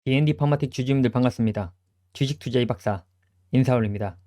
D&D 파마틱 주주님들 반갑습니다. 주식 투자의 박사 인사올립니다.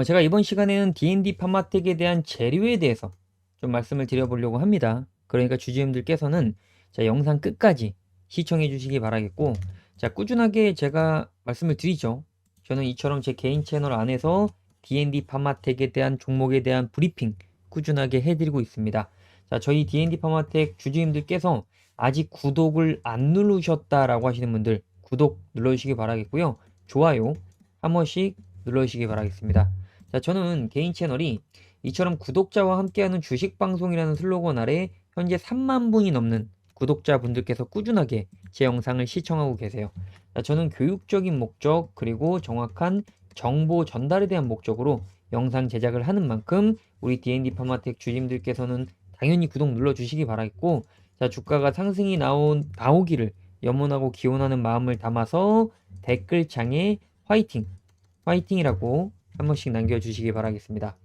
제가 이번 시간에는 D&D 파마틱에 대한 재료에 대해서 좀 말씀을 드려보려고 합니다. 그러니까 주주님들께서는 자, 영상 끝까지 시청해 주시기 바라겠고, 자, 꾸준하게 제가 말씀을 드리죠. 저는 이처럼 제 개인 채널 안에서 D&D 파마텍에 대한 종목에 대한 브리핑 꾸준하게 해드리고 있습니다. 자, 저희 D&D 파마텍 주주님들께서 아직 구독을 안 누르셨다라고 하시는 분들 구독 눌러주시기 바라겠고요. 좋아요 한 번씩 눌러주시기 바라겠습니다. 자, 저는 개인 채널이 이처럼 구독자와 함께하는 주식방송이라는 슬로건 아래 현재 3만 분이 넘는 구독자분들께서 꾸준하게 제 영상을 시청하고 계세요. 자, 저는 교육적인 목적 그리고 정확한 정보 전달에 대한 목적으로 영상 제작을 하는 만큼 우리 D&D 파마텍 주님들께서는 당연히 구독 눌러주시기 바라겠고, 자, 주가가 상승이 나오기를 염원하고 기원하는 마음을 담아서 댓글창에 화이팅! 화이팅이라고 한 번씩 남겨주시기 바라겠습니다.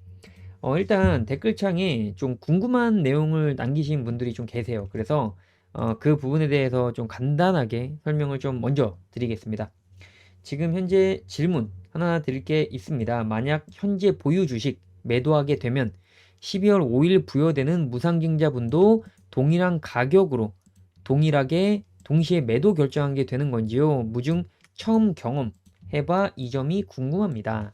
일단 댓글창에 좀 궁금한 내용을 남기신 분들이 좀 계세요. 그래서 그 부분에 대해서 좀 간단하게 설명을 좀 먼저 드리겠습니다. 지금 현재 질문 하나 드릴 게 있습니다. 만약 현재 보유 주식 매도하게 되면 12월 5일 부여되는 무상증자분도 동일한 가격으로 동일하게 동시에 매도 결정하게 되는 건지요? 무중 처음 경험해봐 이 점이 궁금합니다.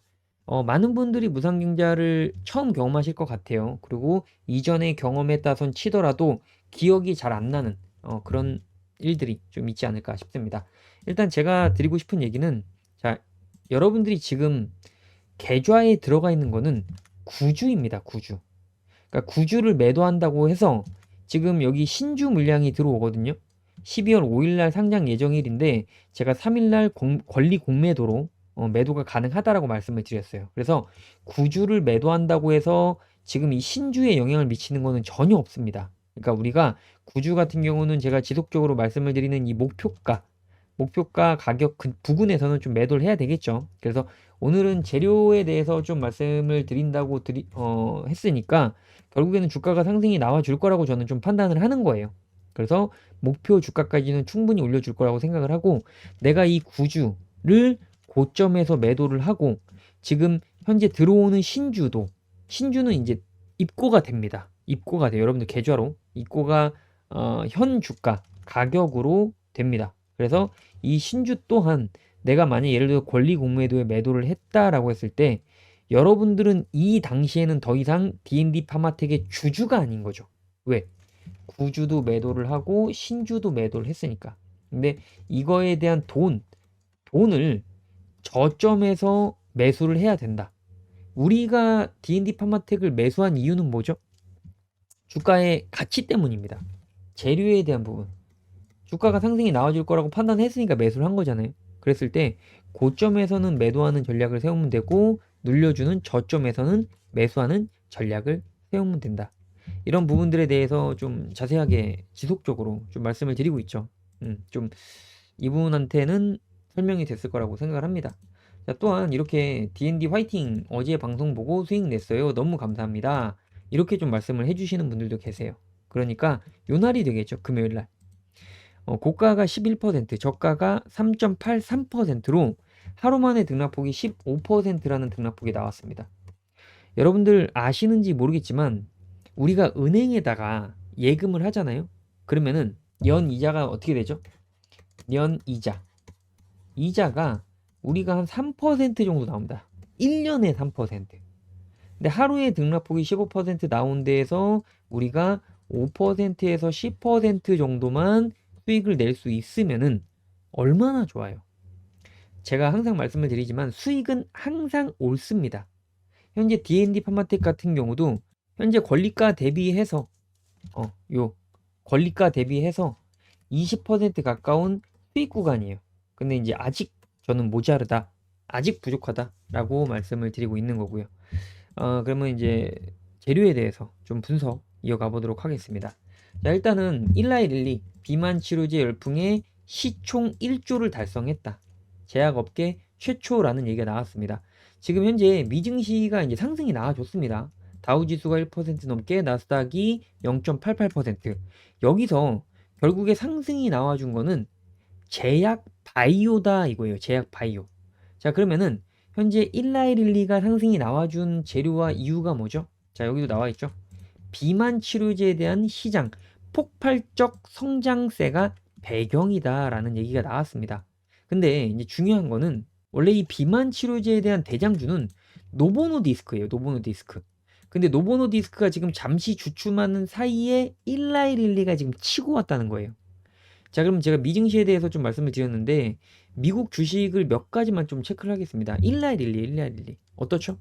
많은 분들이 무상증자를 처음 경험하실 것 같아요. 그리고 이전에 경험했다손 치더라도 기억이 잘 안 나는 그런 일들이 좀 있지 않을까 싶습니다. 일단 제가 드리고 싶은 얘기는, 자, 여러분들이 지금 계좌에 들어가 있는 거는 구주입니다. 구주. 그러니까 구주를 매도한다고 해서 지금 여기 신주 물량이 들어오거든요. 12월 5일날 상장 예정일인데 제가 3일날 권리 공매도로 매도가 가능하다라고 말씀을 드렸어요. 그래서 구주를 매도한다고 해서 지금 이 신주에 영향을 미치는 거는 전혀 없습니다. 그러니까 우리가 구주 같은 경우는 제가 지속적으로 말씀을 드리는 이 목표가 가격 부근에서는 좀 매도를 해야 되겠죠. 그래서 오늘은 재료에 대해서 좀 말씀을 드린다고 했으니까 결국에는 주가가 상승이 나와줄 거라고 저는 좀 판단을 하는 거예요. 그래서 목표 주가까지는 충분히 올려줄 거라고 생각을 하고, 내가 이 구주를 고점에서 매도를 하고 지금 현재 들어오는 신주는 이제 입고가 됩니다. 입고가 돼요. 여러분들 계좌로 입고가 현 주가 가격으로 됩니다. 그래서 이 신주 또한 내가 만약 예를 들어 권리 공매도에 매도를 했다라고 했을 때 여러분들은 이 당시에는 더 이상 D&D 파마텍의 주주가 아닌 거죠. 왜? 구주도 매도를 하고 신주도 매도를 했으니까. 근데 이거에 대한 돈을 저점에서 매수를 해야 된다. 우리가 D&D 파마텍을 매수한 이유는 뭐죠? 주가의 가치 때문입니다. 재료에 대한 부분. 주가가 상승이 나와줄 거라고 판단했으니까 매수를 한 거잖아요. 그랬을 때 고점에서는 매도하는 전략을 세우면 되고 눌려주는 저점에서는 매수하는 전략을 세우면 된다. 이런 부분들에 대해서 좀 자세하게 지속적으로 좀 말씀을 드리고 있죠. 좀 이분한테는 설명이 됐을 거라고 생각을 합니다. 자, 또한 이렇게 D&D 화이팅 어제 방송 보고 수익 냈어요. 너무 감사합니다. 이렇게 좀 말씀을 해주시는 분들도 계세요. 그러니까 요 날이 되겠죠. 금요일 날. 고가가 11%, 저가가 3.83%로 하루 만에 등락폭이 15%라는 등락폭이 나왔습니다. 여러분들 아시는지 모르겠지만 우리가 은행에다가 예금을 하잖아요. 그러면은 연 이자가 어떻게 되죠? 연 이자가 우리가 한 3% 정도 나옵니다. 1년에 3%. 근데 하루에 등락폭이 15% 나온 데에서 우리가 5%에서 10% 정도만 수익을 낼 수 있으면은 얼마나 좋아요. 제가 항상 말씀을 드리지만 수익은 항상 옳습니다. 현재 D&D 파마텍 같은 경우도 현재 권리가 대비해서 요 권리가 대비해서 20% 가까운 수익 구간이에요. 근데 이제 아직 저는 모자르다, 아직 부족하다라고 말씀을 드리고 있는 거고요. 그러면 이제 재료에 대해서 좀 분석 이어가 보도록 하겠습니다. 자, 일단은 1라일릴리 비만 치료제 열풍에 시총 1조를 달성했다. 제약업계 최초라는 얘기가 나왔습니다. 지금 현재 미증시가 이제 상승이 나와줬습니다. 다우지수가 1% 넘게, 나스닥이 0.88%. 여기서 결국에 상승이 나와준 거는 제약 바이오다 이거예요. 제약 바이오. 자, 그러면은 현재 일라이릴리가 상승이 나와준 재료와 이유가 뭐죠? 자, 여기도 나와 있죠. 비만 치료제에 대한 시장 폭발적 성장세가 배경이다라는 얘기가 나왔습니다. 근데 이제 중요한 거는 원래 이 비만 치료제에 대한 대장주는 노보노디스크예요. 노보노디스크. 근데 노보노디스크가 지금 잠시 주춤하는 사이에 일라이릴리가 지금 치고 왔다는 거예요. 자, 그럼 제가 미증시에 대해서 좀 말씀을 드렸는데 미국 주식을 몇 가지만 좀 체크를 하겠습니다. 일라이릴리 어떻죠?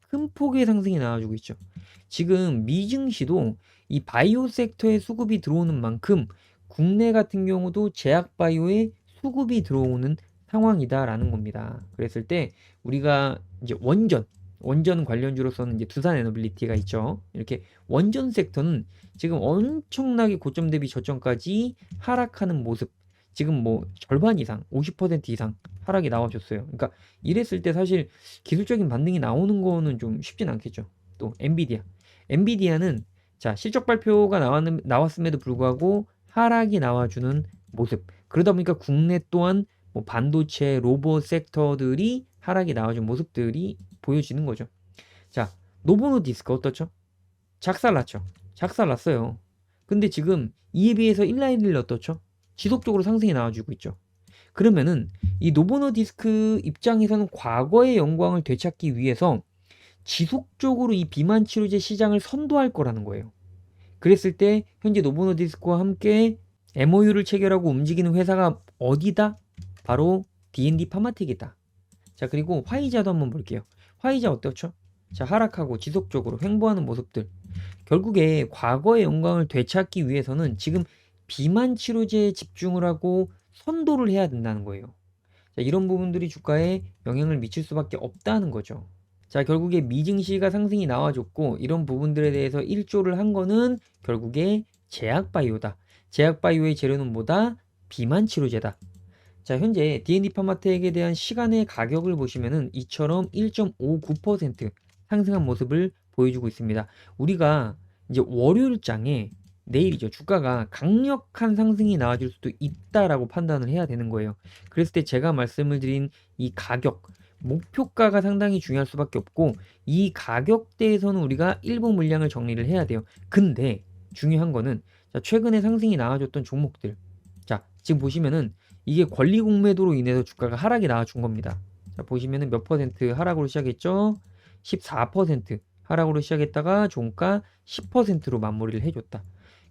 큰 폭의 상승이 나와주고 있죠. 지금 미증시도 이 바이오 섹터에 수급이 들어오는 만큼 국내 같은 경우도 제약 바이오에 수급이 들어오는 상황이다라는 겁니다. 그랬을 때 우리가 이제 원전 관련주로서는 이제 두산 에너빌리티가 있죠. 이렇게 원전 섹터는 지금 엄청나게 고점 대비 저점까지 하락하는 모습. 지금 뭐 절반 이상, 50% 이상 하락이 나와줬어요. 그러니까 이랬을 때 사실 기술적인 반등이 나오는 거는 좀 쉽진 않겠죠. 또 엔비디아는 자, 실적 발표가 나왔음에도 불구하고 하락이 나와주는 모습. 그러다 보니까 국내 또한 뭐 반도체, 로봇 섹터들이 하락이 나와준 모습들이 보여지는 거죠. 자, 노보노디스크 어떻죠? 작살났죠. 작살났어요. 근데 지금 이에 비해서 일라이릴 어떻죠? 지속적으로 상승이 나와주고 있죠. 그러면은 이 노보노디스크 입장에서는 과거의 영광을 되찾기 위해서 지속적으로 이 비만 치료제 시장을 선도할 거라는 거예요. 그랬을 때 현재 노보노디스크와 함께 MOU를 체결하고 움직이는 회사가 어디다? 바로 D&D 파마텍이다. 자, 그리고 화이자도 한번 볼게요. 화이자 어떻죠? 자, 하락하고 지속적으로 횡보하는 모습들. 결국에 과거의 영광을 되찾기 위해서는 지금 비만 치료제에 집중을 하고 선도를 해야 된다는 거예요. 자, 이런 부분들이 주가에 영향을 미칠 수밖에 없다는 거죠. 자, 결국에 미증시가 상승이 나와줬고 이런 부분들에 대해서 일조를 한 거는 결국에 제약바이오다. 제약바이오의 재료는 뭐다? 비만 치료제다. 자, 현재 D&D 파마텍에 대한 시간의 가격을 보시면은 이처럼 1.59% 상승한 모습을 보여주고 있습니다. 우리가 이제 월요일장에 내일이죠. 주가가 강력한 상승이 나와줄 수도 있다라고 판단을 해야 되는 거예요. 그랬을 때 제가 말씀을 드린 이 가격, 목표가가 상당히 중요할 수밖에 없고 이 가격대에서는 우리가 일부 물량을 정리를 해야 돼요. 근데 중요한 거는 자, 최근에 상승이 나와줬던 종목들. 자, 지금 보시면은 이게 권리 공매도로 인해서 주가가 하락이 나와준 겁니다. 자, 보시면은 몇 퍼센트 하락으로 시작했죠? 14% 하락으로 시작했다가 종가 10%로 마무리를 해줬다.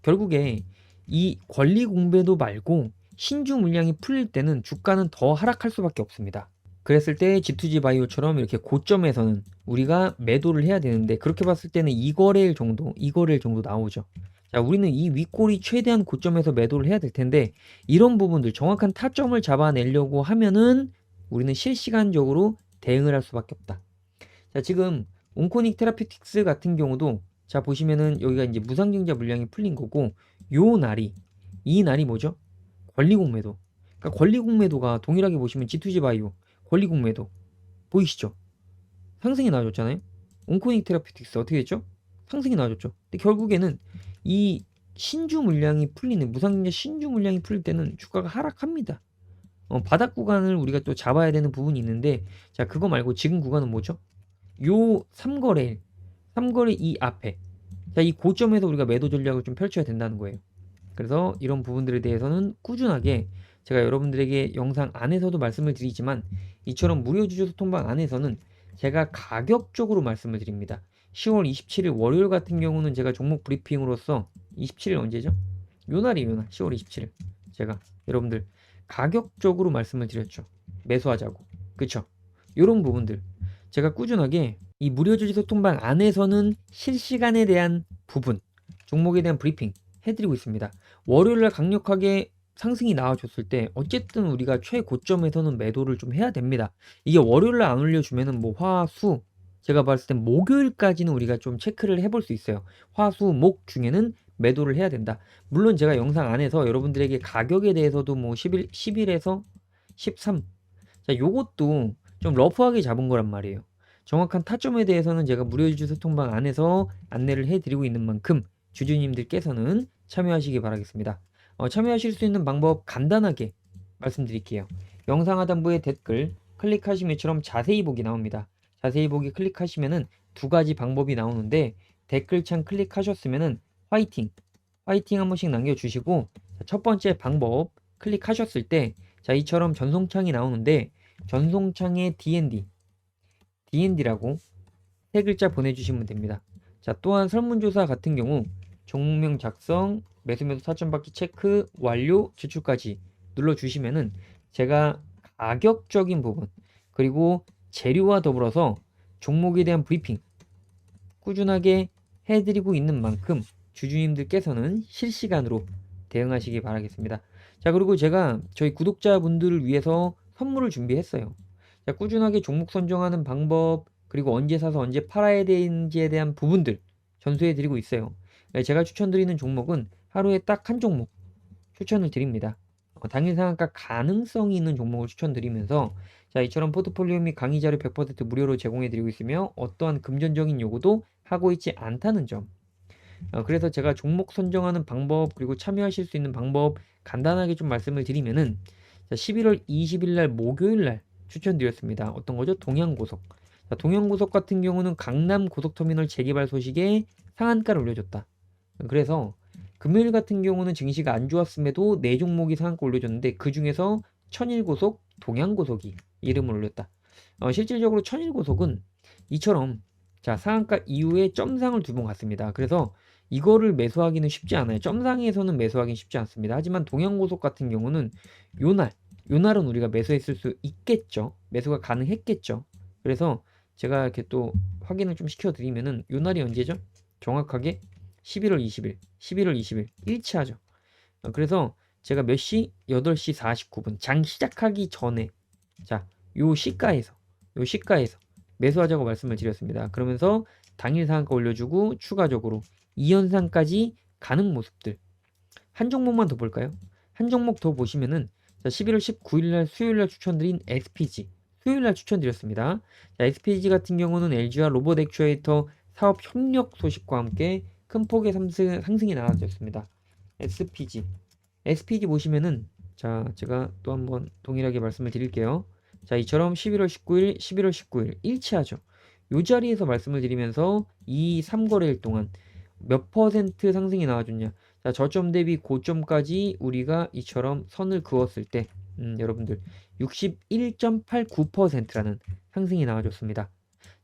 결국에 이 권리 공매도 말고 신주 물량이 풀릴 때는 주가는 더 하락할 수밖에 없습니다. 그랬을 때 G2G 바이오처럼 이렇게 고점에서는 우리가 매도를 해야 되는데 그렇게 봤을 때는 2거래일 정도 나오죠. 자, 우리는 이 윗골이 최대한 고점에서 매도를 해야 될 텐데 이런 부분들 정확한 타점을 잡아내려고 하면은 우리는 실시간적으로 대응을 할 수밖에 없다. 자, 지금 온코닉 테라피틱스 같은 경우도 자, 보시면은 여기가 이제 무상증자 물량이 풀린 거고 이 날이 뭐죠? 권리공매도. 그러니까 권리공매도가 동일하게 보시면 G2G 바이오 권리공매도 보이시죠? 상승이 나와줬잖아요. 온코닉 테라피틱스 어떻게 됐죠? 상승이 나와줬죠. 근데 결국에는 이 신주 물량이 풀리는 무상증자 신주 물량이 풀릴 때는 주가가 하락합니다. 바닥 구간을 우리가 또 잡아야 되는 부분이 있는데 자, 그거 말고 지금 구간은 뭐죠? 요 3거래일 이 앞에 자, 이 고점에서 우리가 매도 전략을 좀 펼쳐야 된다는 거예요. 그래서 이런 부분들에 대해서는 꾸준하게 제가 여러분들에게 영상 안에서도 말씀을 드리지만 이처럼 무료 주주 소통방 안에서는 제가 가격적으로 말씀을 드립니다. 10월 27일 월요일 같은 경우는 제가 종목 브리핑으로서 27일 언제죠? 요 날이 10월 27일 제가 여러분들 가격적으로 말씀을 드렸죠. 매수하자고. 그쵸? 요런 부분들 제가 꾸준하게 이 무료 주주 소통방 안에서는 실시간에 대한 부분 종목에 대한 브리핑 해드리고 있습니다. 월요일날 강력하게 상승이 나와줬을 때 어쨌든 우리가 최고점에서는 매도를 좀 해야 됩니다. 이게 월요일날 안 올려주면은 뭐 화수 제가 봤을 땐 목요일까지는 우리가 좀 체크를 해볼 수 있어요. 화수 목 중에는 매도를 해야 된다. 물론 제가 영상 안에서 여러분들에게 가격에 대해서도 뭐 10일에서 13 자, 요것도 좀 러프하게 잡은 거란 말이에요. 정확한 타점에 대해서는 제가 무료 주주 소통방 안에서 안내를 해드리고 있는 만큼 주주님들께서는 참여하시기 바라겠습니다. 참여하실 수 있는 방법 간단하게 말씀드릴게요. 영상 하단부에 댓글 클릭하시면 이처럼 자세히 보기 나옵니다. 자세히 보기 클릭하시면은 두 가지 방법이 나오는데 댓글창 클릭하셨으면은 화이팅 한 번씩 남겨주시고, 첫 번째 방법 클릭하셨을 때 자 이처럼 전송창이 나오는데 전송창에 DND라고 세 글자 보내주시면 됩니다. 자, 또한 설문조사 같은 경우 종목명 작성, 매수매도 사천받기 체크, 완료, 제출까지 눌러주시면은 제가 가격적인 부분 그리고 재료와 더불어서 종목에 대한 브리핑 꾸준하게 해드리고 있는 만큼 주주님들께서는 실시간으로 대응하시기 바라겠습니다. 자, 그리고 제가 저희 구독자분들을 위해서 선물을 준비했어요. 자, 꾸준하게 종목 선정하는 방법, 그리고 언제 사서 언제 팔아야 되는지에 대한 부분들 전수해 드리고 있어요. 제가 추천드리는 종목은 하루에 딱 한 종목 추천을 드립니다. 당일 상한가 가능성이 있는 종목을 추천드리면서 자 이처럼 포트폴리오 및 강의 자료 100% 무료로 제공해 드리고 있으며 어떠한 금전적인 요구도 하고 있지 않다는 점. 그래서 제가 종목 선정하는 방법 그리고 참여하실 수 있는 방법 간단하게 좀 말씀을 드리면은 자, 11월 20일 날 목요일 날 추천드렸습니다. 어떤 거죠? 동양고속. 자, 동양고속 같은 경우는 강남 고속터미널 재개발 소식에 상한가를 올려줬다. 그래서 금요일 같은 경우는 증시가 안 좋았음에도 네 종목이 상한가 올려줬는데 그 중에서 천일고속, 동양고속이 이름을 올렸다. 실질적으로 천일고속은 이처럼 자 상한가 이후에 점상을 두 번 갔습니다. 그래서 이거를 매수하기는 쉽지 않아요. 점상에서는 매수하기는 쉽지 않습니다. 하지만 동양고속 같은 경우는 요날은 우리가 매수했을 수 있겠죠. 매수가 가능했겠죠. 그래서 제가 이렇게 또 확인을 좀 시켜드리면은 요날이 언제죠? 정확하게 11월 20일 일치하죠. 그래서 제가 몇 시? 8시 49분 장 시작하기 전에 자, 요 시가에서 매수하자고 말씀을 드렸습니다. 그러면서 당일 상한가 올려주고 추가적으로 2연상까지 가는 모습들. 한 종목만 더 볼까요? 한 종목 더 보시면은 자, 11월 19일 날 수요일 날 추천드린 SPG 수요일 날 추천드렸습니다. 자, SPG 같은 경우는 LG와 로봇 액추에이터 사업 협력 소식과 함께 큰 폭의 상승이 나왔습니다. SPG 보시면은 자 제가 또 한번 동일하게 말씀을 드릴게요. 자 이처럼 11월 19일 일치하죠. 요 자리에서 말씀을 드리면서 이 3거래일 동안 몇 퍼센트 상승이 나와줬냐. 자 저점 대비 고점까지 우리가 이처럼 선을 그었을 때 여러분들 61.89%라는 상승이 나와줬습니다.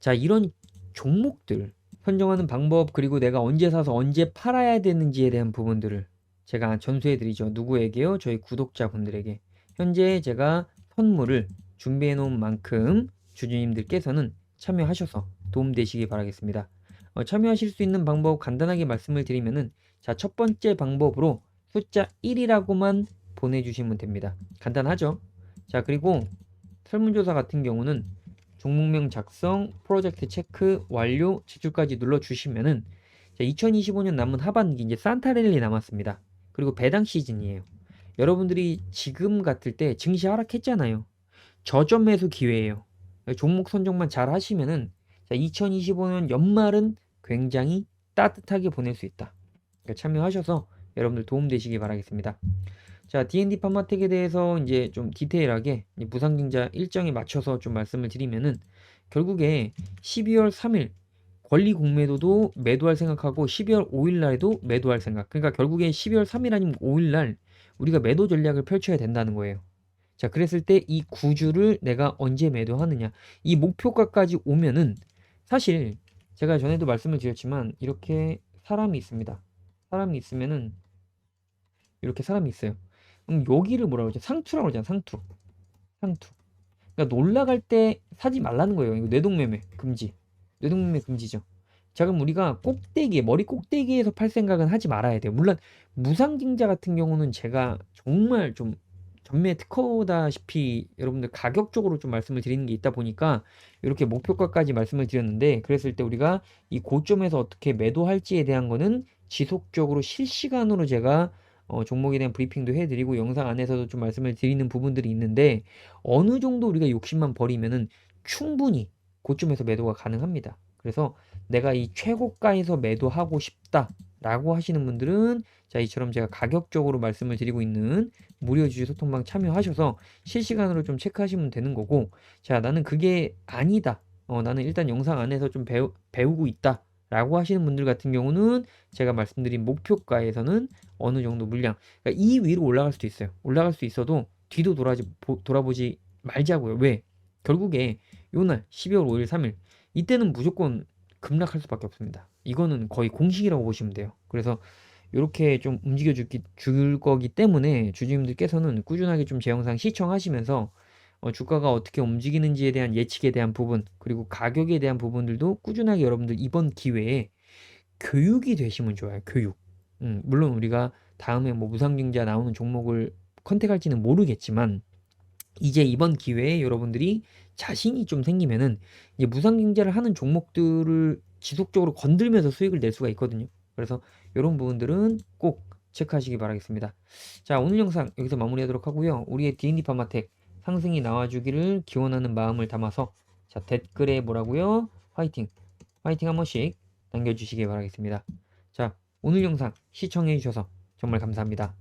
자 이런 종목들 선정하는 방법 그리고 내가 언제 사서 언제 팔아야 되는지에 대한 부분들을 제가 전수해드리죠. 누구에게요? 저희 구독자분들에게. 현재 제가 선물을 준비해 놓은 만큼 주주님들께서는 참여하셔서 도움되시기 바라겠습니다. 참여하실 수 있는 방법 간단하게 말씀을 드리면은 자, 첫 번째 방법으로 숫자 1이라고만 보내주시면 됩니다. 간단하죠? 자, 그리고 설문조사 같은 경우는 종목명 작성, 프로젝트 체크, 완료, 제출까지 눌러주시면은 2025년 남은 하반기 이제 산타랠리 남았습니다. 그리고 배당 시즌이에요. 여러분들이 지금 같을 때 증시 하락했잖아요. 저점 매수 기회예요. 종목 선정만 잘 하시면은 2025년 연말은 굉장히 따뜻하게 보낼 수 있다. 그러니까 참여하셔서 여러분들 도움되시기 바라겠습니다. 자, D&D 판마텍에 대해서 이제 좀 디테일하게 무상증자 일정에 맞춰서 좀 말씀을 드리면은 결국에 12월 3일 권리 공매도도 매도할 생각하고 12월 5일 날에도 매도할 생각. 그러니까 결국에 12월 3일 아니면 5일 날 우리가 매도 전략을 펼쳐야 된다는 거예요. 자, 그랬을 때 이 구주를 내가 언제 매도하느냐. 이 목표가까지 오면은 사실 제가 전에도 말씀을 드렸지만 이렇게 사람이 있습니다. 사람이 있으면은 이렇게 사람이 있어요. 그럼 여기를 뭐라고 그러죠? 상투라고 그러잖아. 상투. 그러니까 놀라갈 때 사지 말라는 거예요. 이거 뇌동매매 금지. 뇌동매매 금지죠. 자, 그럼 우리가 머리 꼭대기에서 팔 생각은 하지 말아야 돼요. 물론 무상증자 같은 경우는 제가 정말 좀 전매 특허다시피 여러분들 가격적으로 좀 말씀을 드리는 게 있다 보니까 이렇게 목표가까지 말씀을 드렸는데 그랬을 때 우리가 이 고점에서 어떻게 매도할지에 대한 거는 지속적으로 실시간으로 제가 종목에 대한 브리핑도 해드리고 영상 안에서도 좀 말씀을 드리는 부분들이 있는데 어느 정도 우리가 욕심만 버리면은 충분히 고점에서 매도가 가능합니다. 그래서 내가 이 최고가에서 매도하고 싶다라고 하시는 분들은 자 이처럼 제가 가격적으로 말씀을 드리고 있는 무료 주주 소통방 참여하셔서 실시간으로 좀 체크하시면 되는 거고, 자, 나는 그게 아니다. 나는 일단 영상 안에서 좀 배우고 있다. 라고 하시는 분들 같은 경우는 제가 말씀드린 목표가에서는 어느 정도 물량, 그러니까 이 위로 올라갈 수도 있어요. 올라갈 수 있어도 뒤도 돌아보지 말자고요. 왜? 결국에 요날 12월 5일, 3일 이때는 무조건 급락할 수밖에 없습니다. 이거는 거의 공식이라고 보시면 돼요. 그래서 이렇게 좀 줄 거기 때문에 주주님들께서는 꾸준하게 좀 제 영상 시청하시면서 주가가 어떻게 움직이는지에 대한 예측에 대한 부분, 그리고 가격에 대한 부분들도 꾸준하게 여러분들 이번 기회에 교육이 되시면 좋아요. 교육. 물론 우리가 다음에 뭐 무상증자 나오는 종목을 컨택할지는 모르겠지만, 이제 이번 기회에 여러분들이 자신이 좀 생기면은 이제 무상증자를 하는 종목들을 지속적으로 건들면서 수익을 낼 수가 있거든요. 그래서 이런 부분들은 꼭 체크하시기 바라겠습니다. 자, 오늘 영상 여기서 마무리하도록 하고요. 우리의 D&D 파마텍 상승이 나와주기를 기원하는 마음을 담아서, 자, 댓글에 뭐라고요? 화이팅! 화이팅 한 번씩 남겨주시기 바라겠습니다. 자, 오늘 영상 시청해주셔서 정말 감사합니다.